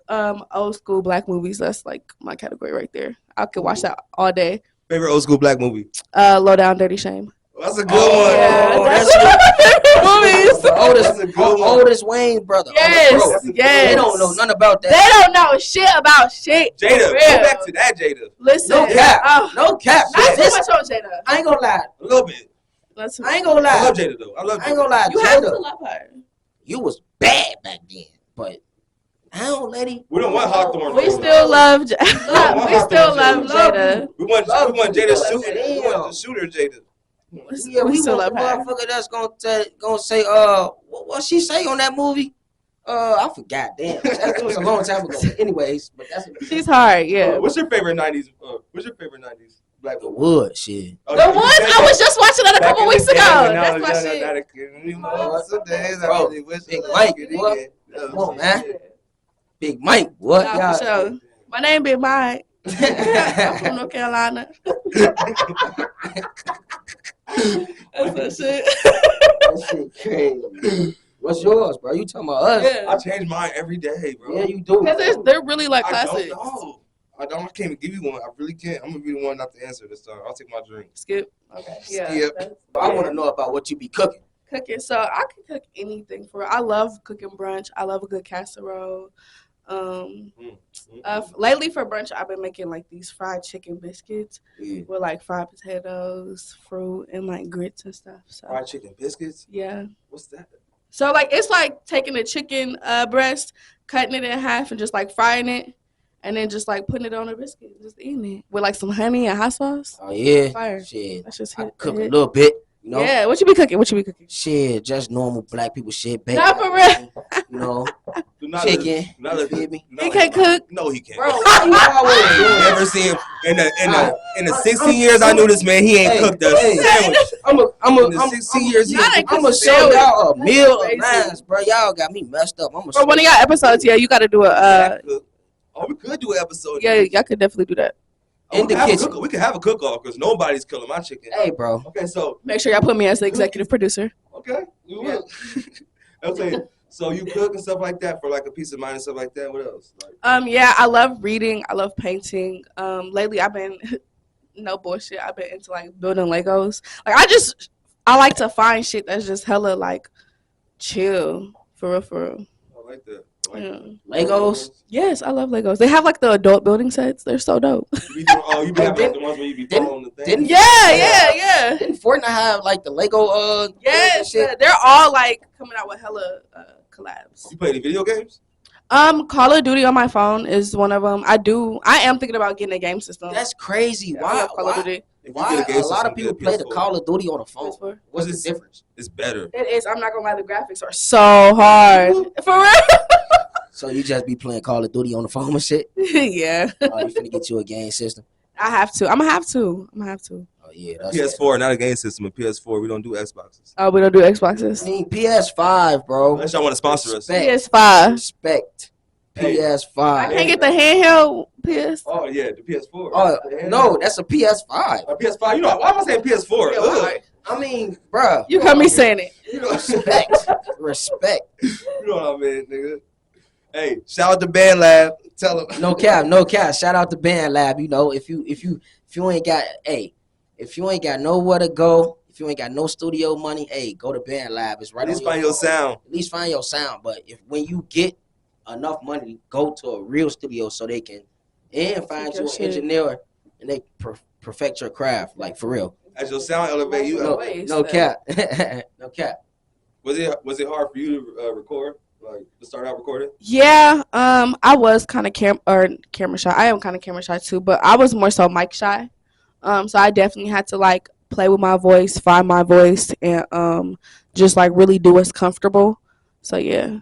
old school black movies. That's like my category right there. I could watch that all day. Favorite old school black movie? Low Down Dirty Shame. That's a good Oh, one. yeah, that's that's one of my favorite movies. The oldest, That's a good one. oldest Wayne brother. Yes, Bro, yes. They don't know nothing about They that. don't know shit about shit. Jada, For go real. back to that, Jada. Listen, No cap. oh, No cap. not too This- much on Jada. I ain't gonna lie. A little bit. Not too I ain't gonna I lie. love Jada though. I love I ain't Jada. gonna lie. You have to Jada, love her. you was bad back then, but now, lady, We don't want Hawthorne. We though. still love. We Hawthorne still Jada. love Jada. We want Jada shooter. Damn. We want the shooter Jada. yeah, we we still want love the her. motherfucker that's gonna say, what she say on that movie? I forgot. Damn, it was a long time ago. But anyways, but that's She's hard, yeah. What's your favorite '90s? What's your favorite '90s black the woman? wood shit. Oh, The you ones said I was just watching that a back couple in weeks the day ago. when I That's was my young, shit. you know, some days I Bro, really wish Big I Mike, could what? get- Come on, man. Big Mike, what? Nah, Y'all? for sure. My name Big Mike. I'm from North Carolina. That's that shit. That shit crazy. What's yours, bro? You talking about us? Yeah. I change mine every day, bro. Yeah, you do. Because they're really like I classics. don't know. I can't even give you one. I really can't. I'm gonna be the one not to answer this time. I'll take my drink. Skip. Okay. Yeah. Skip. I want to know about what you be cooking. Cooking. So I can cook anything for real. I love cooking brunch. I love a good casserole. Lately for brunch, I've been making like these fried chicken biscuits with like fried potatoes, fruit, and like grits and stuff. So Fried chicken biscuits? yeah. What's that? So like it's like taking a chicken breast, cutting it in half, and just like frying it, and then just like putting it on a biscuit, just eating it with like some honey and hot sauce. Oh yeah, Fire. shit. That's just I hit. cook a little bit, you know. Yeah. What you be cooking? What you be cooking? Shit, just normal black people shit. Bacon, Not for real. you know, Do not chicken. Not You feel me? No, He can't cook. No, he can't. Bro, you always I doing ain't never seen him in the 16 years I knew this man. He ain't cooked a sandwich. I'm In the 16 years he Not ain't a cooked gonna a show sandwich. y'all a meal of Crazy. mine, bro. Y'all got me messed up. For one of y'all episodes, yeah, you got to do a. Oh, we could do an episode. Yeah, y'all could definitely do that. In the kitchen. We could have a cook-off because nobody's killing my chicken. Hey, bro. Okay, so Make sure y'all put me as the executive producer. okay, we will. Okay, so you cook and stuff like that for like a peace of mind and stuff like that. What else? Like, Yeah, I love reading. I love painting. Lately I've been no bullshit. I've been into like building Legos. Like I like to find shit that's just hella like chill. For real, for real. I like that. Yeah. Legos. Yes, I love Legos. They have like the adult building sets. They're so dope. You be having like the ones where you be following the thing. Yeah. Didn't Fortnite have like the Lego Yes, shit? they're all like coming out with hella collabs. You play any video games? Call of Duty on my phone is one of them. I am thinking about getting a game system. That's crazy. I Why? love Call of Duty. If you Why get a game a lot of system, people get a play the PS4. Call of Duty on the phone? PS4. What's the difference? It's better. It is. I'm not gonna lie. The graphics are so hard. For real. So you just be playing Call of Duty on the phone and shit? Yeah. Oh, you finna get you a game system? I have to. I'm gonna have to. Oh yeah, that's PS4, not a game system. A PS4. We don't do Xboxes. Oh, we don't do I Xboxes. mean PS5, bro. Unless y'all want to sponsor us. Respect. PS5. Respect. Hey. PS5. I can't get the handheld PS. Oh yeah, the PS4. Oh no, that's a PS5. A PS5. You know why am I saying PS4? Yeah, Ugh. why? I mean, bruh. You got me saying it. You know, Respect. Respect. you know what I mean, nigga. Hey, shout out to Band Lab. Tell them. No cap. Shout out to Band Lab. You know, if you ain't got if you ain't got nowhere to go, if you ain't got no studio money, go to Band Lab. It's right. At least on find your sound. At least find your sound. But when you get enough money, go to a real studio so they can find you an engineer and they perfect your craft, like for real. As your sound elevate, you No, elevate. no cap. No cap. Was it hard for you to record? Like to start out recording? Yeah. I was kind of camera shy. I am kind of camera shy too, but I was more so mic shy. So I definitely had to like play with my voice, find my voice, and just like really do what's comfortable. So yeah.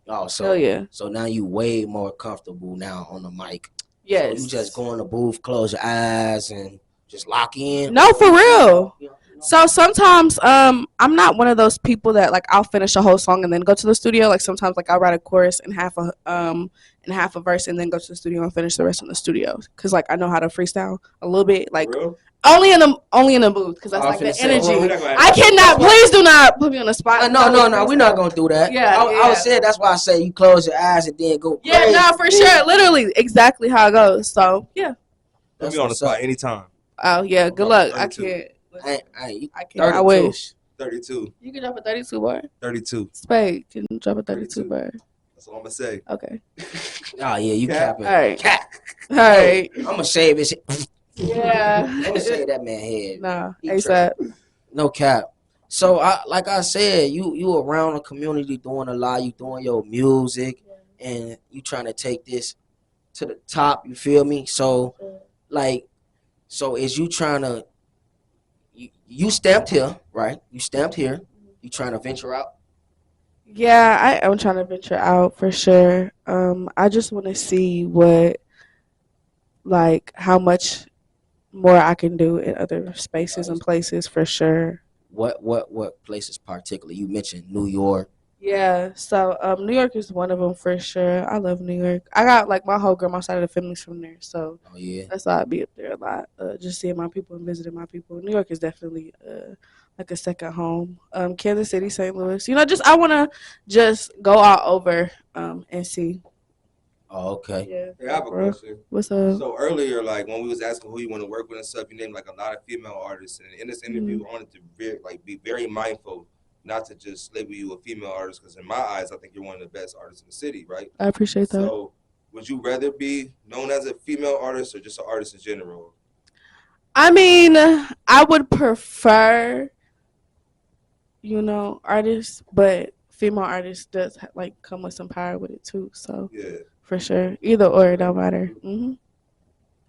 Oh, so Hell yeah. So now you way more comfortable now on the mic. Yes. So you just go in the booth, close your eyes, and just lock in. No, for real. So sometimes I'm not one of those people that like I'll finish a whole song and then go to the studio. Like sometimes like I'll write a chorus and half a verse and then go to the studio and finish the rest in the studio. Cause like I know how to freestyle a little bit. Like For real? only in the booth because that's I like the finna say, energy. We're not gonna I ask you. cannot. Please do not put me on the spot. No, we're not gonna do that. Yeah, I was saying that's why I say you close your eyes and then go. Yeah, crazy. no, for sure. Literally, exactly how it goes. So yeah. Put me on the spot anytime. Oh yeah. Good luck. I 32. can't. I can't. I wish 32. you can drop a 32 bar. 32. Spade can drop a 32 bar. That's all I'm gonna say. Okay. Oh yeah, you Cap. capping. All right. Cap. All right. I'm gonna shave his. Yeah. I'm gonna shave that man head. Nah. He ASAP. No cap. So like I said, you around the community doing a lot. You doing your music, and you trying to take this to the top. You feel me? So is you trying to? You stamped here, right? You stamped here. You trying to venture out? Yeah, I am trying to venture out for sure. I just want to see what, like, how much more I can do in other spaces and places for sure. What places particularly? You mentioned New York. Yeah, so New York is one of them for sure. I love New York. I got like my whole grandma side of the family's from there, so Oh yeah. that's why I'd be up there a lot. Just seeing my people and visiting my people. New York is definitely like a second home. Kansas City, St. Louis. Just I want to just go all over and see. Oh okay. Yeah. Hey, I have a Bro. question. What's up? So earlier, like when we was asking who you want to work with and stuff, you named like a lot of female artists, and in this interview, I wanted to be very mindful not to just label you a female artist, because in my eyes, I think you're one of the best artists in the city, right? I appreciate that. So, would you rather be known as a female artist or just an artist in general? I mean, I would prefer, artists, but female artists does like come with some power with it too. So Yeah. for sure, either or, it don't matter.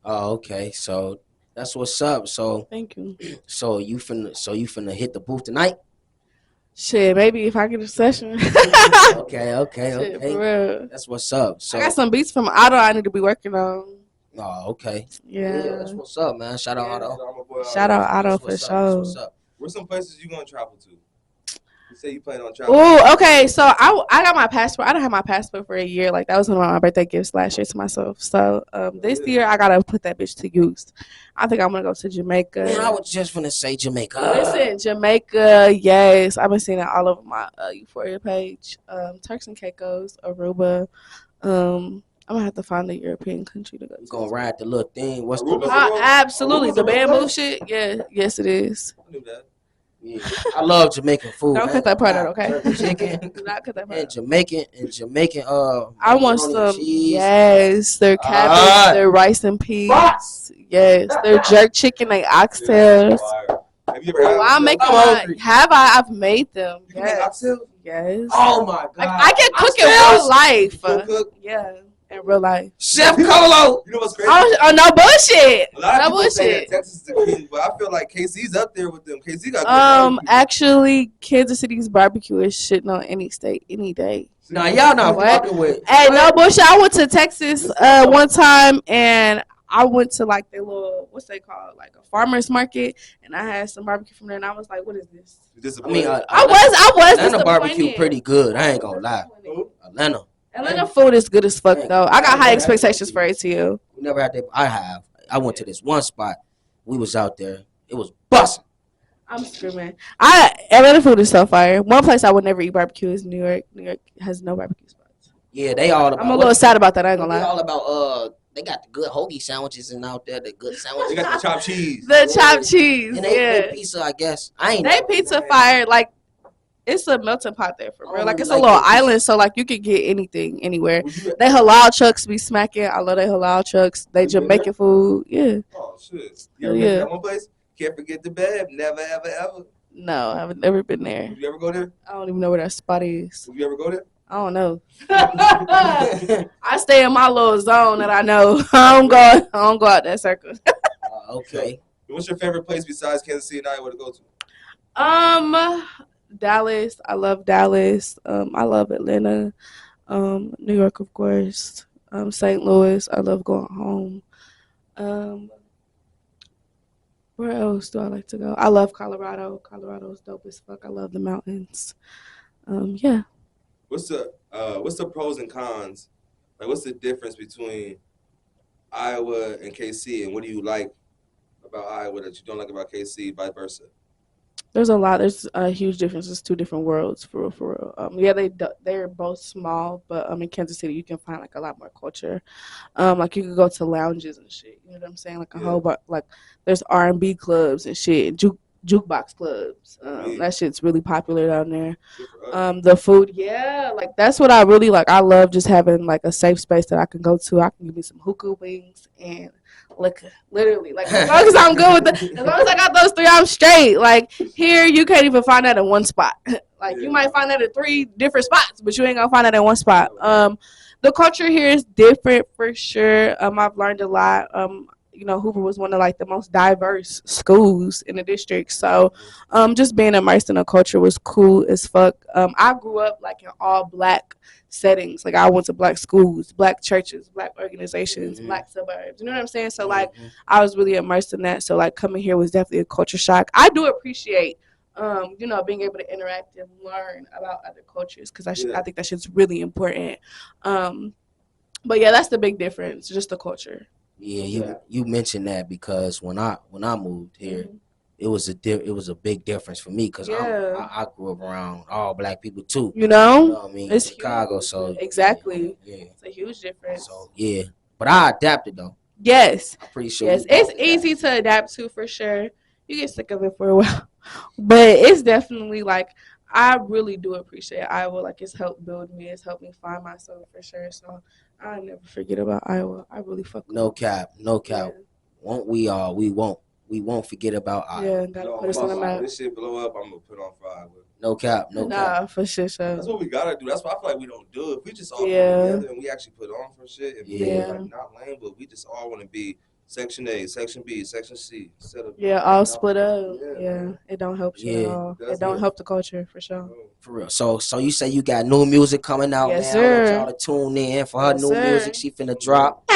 Oh okay. So that's what's up. So Thank you. you finna hit the booth tonight? Shit, maybe if I get a session. Okay. Shit, for real. That's what's up. So I got some beats from Otto I need to be working on. oh okay. Yeah. That's what's up, man. Shout out Yeah. Otto. So I'm a boy, Shout out Otto That's for what's up. That's sure. what's up. Where's some places you gonna travel to? You say you plan on traveling. Oh, okay. So I got my passport. I don't have my passport for a year. Like that was one of my birthday gifts last year to myself. So this year I gotta put that bitch to use. I think I'm gonna go to Jamaica. Man, I was just finna say Jamaica. Listen, Jamaica, yes. I've been seeing it all over my Euphoria page. Turks and Caicos, Aruba. I'm gonna have to find a European country to go You to. gonna ride the little thing? What's Aruba's the? a real- Absolutely, Aruba's the a real bamboo place? shit. Yeah, yes it is. I knew that. Yeah. I love Jamaican food. Don't I cut ain't that gonna part out, lie. okay? Jerk chicken Do not cut that part and out. Jamaican. I want macaroni and some. cheese. Yes, their cabbage, Alright. their rice and peas. Yes, their jerk chicken, their oxtails. Have you ever had Well, I'm making hungry. one. Have I? I've made them. You can make Yes. oxtail? Yes. Oh my god! Like I can cook in real life. Home cook? Yeah, in real life. Chef Colo. You know what's crazy? Oh, no bullshit. A lot of No people say that bullshit. Texas is the king, but I feel like KC's up there with them. KC got good barbecue. Actually, Kansas City's barbecue is shitting on any state, any day. Nah, y'all not What? fucking with. Hey, no bullshit. I went to Texas one time and I went to like the little, what's they called, like a farmer's market, and I had some barbecue from there, and I was like, what is this? You I mean, disappointed? I was Atlanta barbecue disappointed. pretty good. I ain't gonna lie. Atlanta. Atlanta food is good as fuck though. I got high expectations for ATL. We never had that. I have. I went to this one spot. We was out there. It was busting. I'm screaming. Atlanta food is so fire. One place I would never eat barbecue is New York. New York has no barbecue spots. Yeah, they all about. I'm a little sad about that. I ain't gonna They lie. all about. They got the good hoagie sandwiches and out there the good They sandwiches. got the chopped cheese. The chopped cheese, And they yeah. pizza, I guess. I ain't. They pizza fire. Like it's a melting pot there for I real. don't Like really it's a like little that pizza. island, so like you can get anything anywhere. Would you- They halal trucks be smacking. I love they halal trucks. They You been Jamaican there? food. Yeah. Oh shit! You ever Oh, been to yeah. that one place? Can't forget the Bev. Never, ever, ever. No, I've never been there. Would you ever go there? I don't even know where that spot is. Would you ever go there? I don't know. I stay in my little zone that I know. I don't go out that circle. Okay. What's your favorite place besides Kansas City and Iowa to go to? Dallas. I love Dallas. I love Atlanta. New York, of course. St. Louis. I love going home. Where else do I like to go? I love Colorado. Colorado's dope as fuck. I love the mountains. Yeah. What's the pros and cons? Like, what's the difference between Iowa and KC, and what do you like about Iowa that you don't like about KC, vice versa? There's a lot. There's a huge difference. It's two different worlds, for real, for real. Yeah, they're both small, but in Kansas City you can find like a lot more culture. Like you could go to lounges and shit. You know what I'm saying? Like a whole bunch. Like there's R&B clubs and shit, jukebox clubs. That shit's really popular down there. Good for us. The food, yeah, like that's what I really like. I love just having like a safe space that I can go to. I can give me some hookah wings and liquor, literally. Like as long as I'm good with as long as I got those three, I'm straight. Like here, you can't even find that in one spot. Like you might find that at 3 different spots, but you ain't gonna find that in one spot. The culture here is different for sure. I've learned a lot. Hoover was one of like the most diverse schools in the district. So just being immersed in a culture was cool as fuck. I grew up like in all black settings. Like I went to black schools, black churches, black organizations, black suburbs. You know what I'm saying? So like I was really immersed in that. So like coming here was definitely a culture shock. I do appreciate being able to interact and learn about other cultures because I think that shit's really important. But yeah, that's the big difference, just the culture. Yeah, you mentioned that because when I moved here, it was a big difference for me because I grew up around all black people too. You know what I mean? It's Chicago, huge. So exactly. Yeah, it's a huge difference. So yeah, but I adapted though. Yes, I'm pretty sure. Yes, it's easy to adapt to for sure. You get sick of it for a while, but it's definitely like I really do appreciate Iowa. Like it's helped build me. It's helped me find myself for sure. So I never forget about Iowa. I really fuck. No cap. Yeah. Won't we all? We won't forget about Iowa. Yeah, gotta put us on the map. This shit blow up, I'm gonna put on fire. No cap. Nah, for sure. That's what we gotta do. That's why I feel like we don't do it. If we just all come together and we actually put on for shit. And like not lame, but we just all want to be Section A, Section B, Section C. Instead of all split up. Yeah, it don't help shit at all. It don't help the culture for sure. For real. So you say you got new music coming out, yes, man. Sir. I want y'all to tune in for her new music. She finna drop. I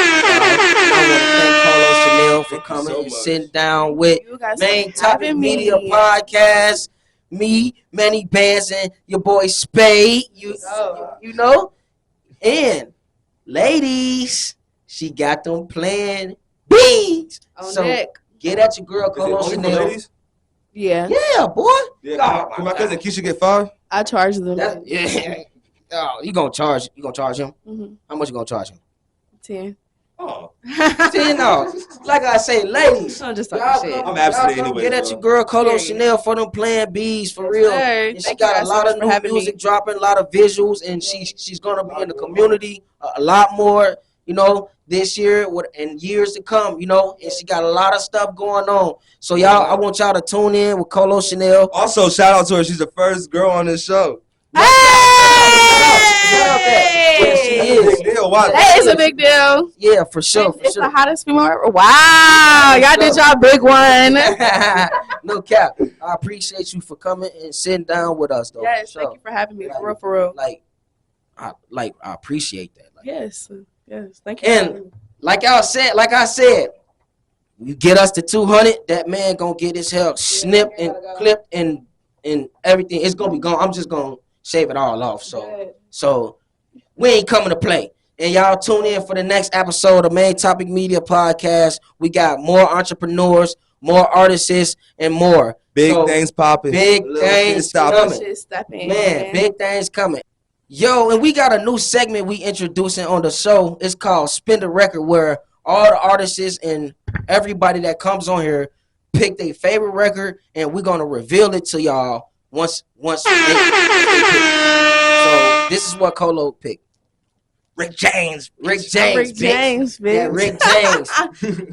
want to thank Colo Chanel for coming and sitting down with Main Topic Media Podcast. Me, Manny Bands, and your boy Spade. You know? And ladies, she got them playing beats. So get at your girl Colo Chanel. Yeah, boy. Yeah, can my cousin Keisha get fired? I charge them. Oh, you gonna charge him? Mm-hmm. How much you gonna charge him? 10. Oh. 10 no. Like I say, ladies. I'm just talking shit. I'm absolutely anyway. Get at your girl Colo Chanel for them playing bees for real. And she got a lot of new music dropping, a lot of visuals, and she's gonna be in the community a lot more, this year and years to come, and she got a lot of stuff going on. So y'all, I want y'all to tune in with Colo Chanel. Also, shout out to her. She's the first girl on this show. Hey! She is. That is a big deal. Yeah, for sure. It's the hottest female ever. Wow, y'all did y'all big one. No cap. I appreciate you for coming and sitting down with us, though. Yes, thank you for having me. For real. I appreciate that. Yes, thank you. And like I said, you get us to 200, that man gonna get his hair snipped and clipped and everything. It's gonna be gone. I'm just gonna shave it all off. So we ain't coming to play. And y'all tune in for the next episode of Main Topic Media Podcast. We got more entrepreneurs, more artists, and more. Big things popping. Big things coming. Man, big things coming. Yo, and we got a new segment we introducing on the show. It's called Spin the Record, where all the artists and everybody that comes on here pick their favorite record, and we're gonna reveal it to y'all once they pick. So this is what Colo picked. Rick James, bitch. Yeah, Rick James.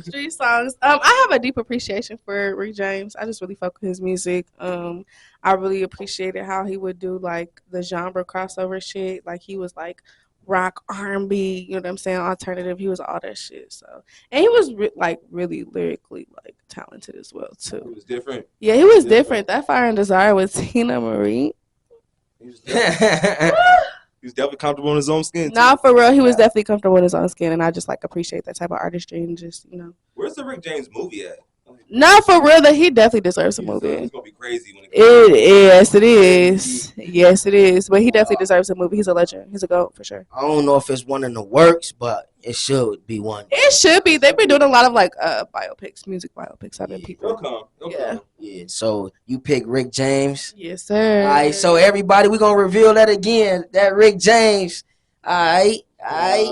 Street songs. I have a deep appreciation for Rick James. I just really fuck with his music. I really appreciated how he would do like the genre crossover shit. Like he was like rock, R&B, you know what I'm saying, alternative. He was all that shit. So, and he was really lyrically like talented as well too. He was different. Yeah, he was different. That Fire and Desire with Tina Marie. He was definitely comfortable in his own skin. Nah, for real, he was definitely comfortable in his own skin, and I just like appreciate that type of artistry and just Where's the Rick James movie at? Nah, for real, that he definitely deserves a movie. It's gonna be crazy when it comes Yes, it is. Yes, it is. But he definitely deserves a movie. He's a legend. He's a GOAT for sure. I don't know if it's one in the works, but it should be one. It should be. They've been doing a lot of biopics, music biopics. I've been people. Yeah. So you pick Rick James. Yes, sir. All right. So everybody, we're gonna reveal that again. That Rick James. All right. Hey,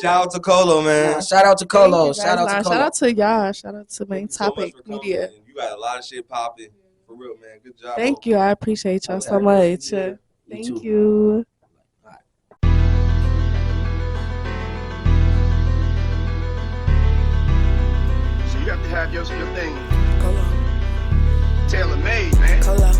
shout out to Colo, man. Shout out to Colo. Shout out to y'all. Shout out to Main Topic Media. You got a lot of shit popping. For real, man. Good job. Thank you. I appreciate y'all so much. Yeah. Thank you. So you have to have your thing tailor-made, man. COLO.